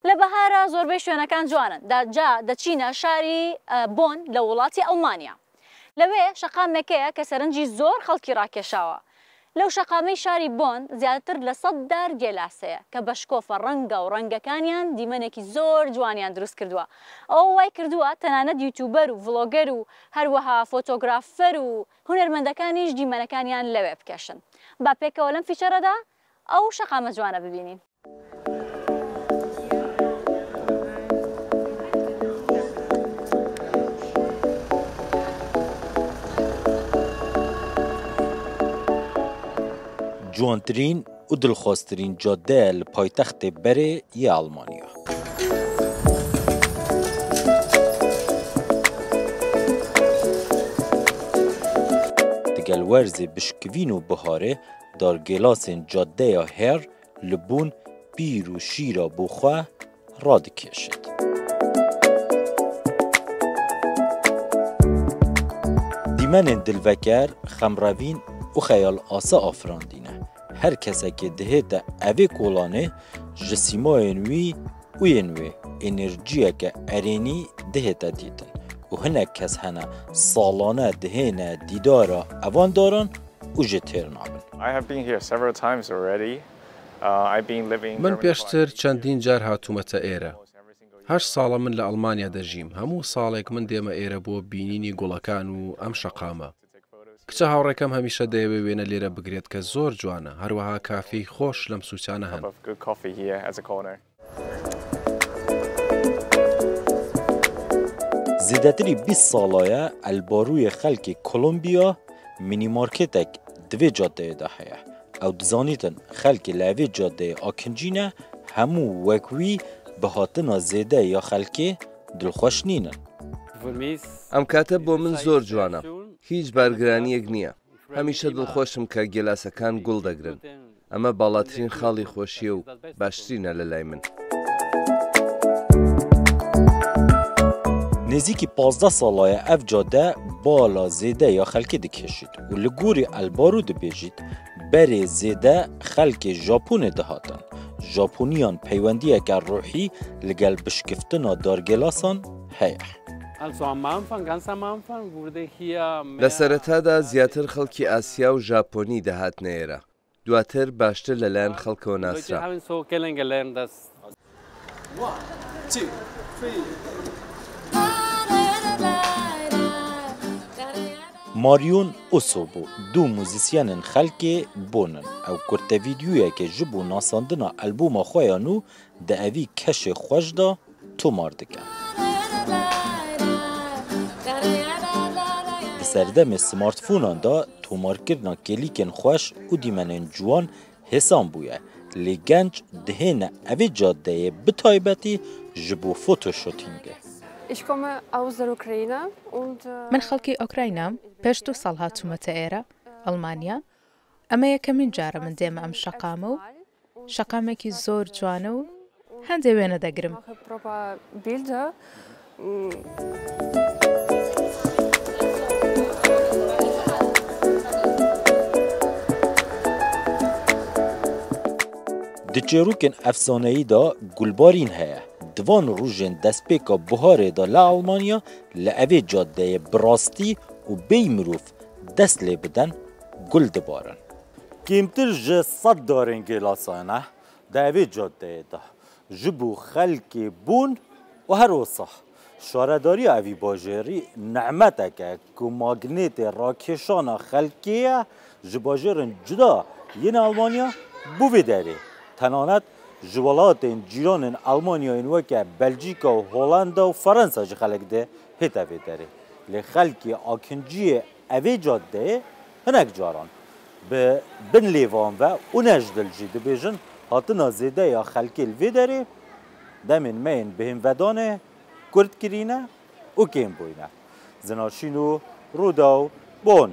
لە بەهارە زۆربەی شوێنەکان جوانن دەچینە شاری بۆن لە وڵاتی ئەڵمانیا. لەوێ شەقامێکەیە کە سەرنجی زۆر خەڵکی ڕاکێشاوە. لەو شەقامەی شاری بۆن زیاتر لە 100 دار گێلاسەیە کە بەشکۆفە ڕەنگە و ڕەنگەکانیان دیمەنێکی زۆر جوانیان دروست کردووە. ئەوە وای کردووە تەنانەت یوتیوبەر و ڤڵۆگەر و هەروەها فۆتۆگرافەر و هونەرمەندەکانیش دیمەنەکانیان لەوێ بکەشن. با پێکەوە لەم فیچەرەدا ئەو شەقامە جوانە ببینین. جوانترین و دلخواسترین جاده لپایتخت بره ی آلمانیا. دگل ورز بشکوین و بهاره دار گلاسین جاده یا هر لبون بیر و شیرا بخواه را دکشید. دیمن دلوکر خمروین و خیال آسا آفراندینه. هر کسی که دهت اوی کولانه جسیماینوی و ینوی انرژیه که ارینی دهت دیدن و هنک کس هنه سالانه دهنه دیدارا اوان دارن و جتر نابن. من پیشتر چندین جار هاتومەتە ئێرە. 8 ساڵە من لە ئەڵمانیا دەژیم. هەموو ساڵێک من دێمە ئێرە بۆ بینینی گوڵەکان و ئەم شەقامە. کچە هاوڕێکەم هەمیشە دەیەوێ وێنە لێرە بگرێت کە زۆر جوانە، هەروەها کافی خۆش لەم سوچانە هەن. زیدەتری 20 ساڵایە ئەلباروی خەڵکی کۆلۆمبیا مینیمارکێتێک دوێ جادەیەدا هەیە. ئەو دزانیتن خەڵکی لە ئەوێ جادەیە ئاکنجینە هەموو وەکوی بە هاتنە زێدە یا خەڵکێ دڵخۆش نینن. ئەم کاتە بۆ من زۆر جوانە. هیچ بارگرانیەک نییە. هەمیشە دڵخۆشم کە گێلاسەکان گوڵ دەگرن. ئەمە باڵاترین خاڵی خۆشیە و باشترینە لە لای من. نزیکی 15 ساڵایە ئەف جادە باڵا زێدە یا خەڵکێ دکێشید و لە گووری ئەلبارو دەبێژیت بەرێ زێدە خەڵکێ ژاپۆنێ دەهاتن. ژاپۆنیان پەیوەندیەکە ڕۆحی لەگەڵ بشکفتنا دارگێلاسان هەیە. لە سەرەتادا زیاتر خەڵکی ئاسیا و ژاپۆنی دەهاتنە ئێرە. دواتر باشتر لەلایەن خەڵکەوە ناسرا. ماریون ئۆسۆبۆ دوو موزیسیانن خەڵکێ بۆنن ئەو کورتە ڤیدیۆیەکە ji بۆ nasandina ئەلبوما xweyan û di evî keşê xweş da tomar dikin. Di serdemê smartphonan da tomarkirina kelîkên xweş û dîmenên ciwan hêsan bûye. Lê genç dihêne evê cadeyê bi taybetî ji bo photoshootîngê. من خەڵکی ئۆکراینام پێش 2 ساڵ هاتوومەتە ئێرە ئەڵمانیا. ئەمە یەکەمین جارە من دێمە ئەم شەقامە و شەقامێکی زۆر جوانە و هەندێ وێنە دەگرم. Di çêrokên efsaneyî da gulbarîn heye. Divan rûjên destpêka buharê da li Almanya li evê cadeyê bi rastî û bêy mirov dest lê bidin gul dibarin. Kêmtir ji 100 darên gêlasan di evê cadeyê de ji bo xelkê bûn û her wisa. Şaredariya evî bajêrî nehmeteke ku magnêtê rakêşana xelkê ye ji bajêrên cuda yên Almanya bû vê derê. Tenanet ji welatên cîranên Almanyayên weke Belçîka û Hollanda û Fransa ji xelek de hêt evê derê. Lê xelkê akinciyê evê cadeyê hinek caran bi bin lêvan ve û ne ji dil jî dibêjin hatina zêdeya xelkê li vê derê demên me yên bihêmvedanê kurd kirîne û kêm bûyne. Zinaşîn û Rûda û Bon.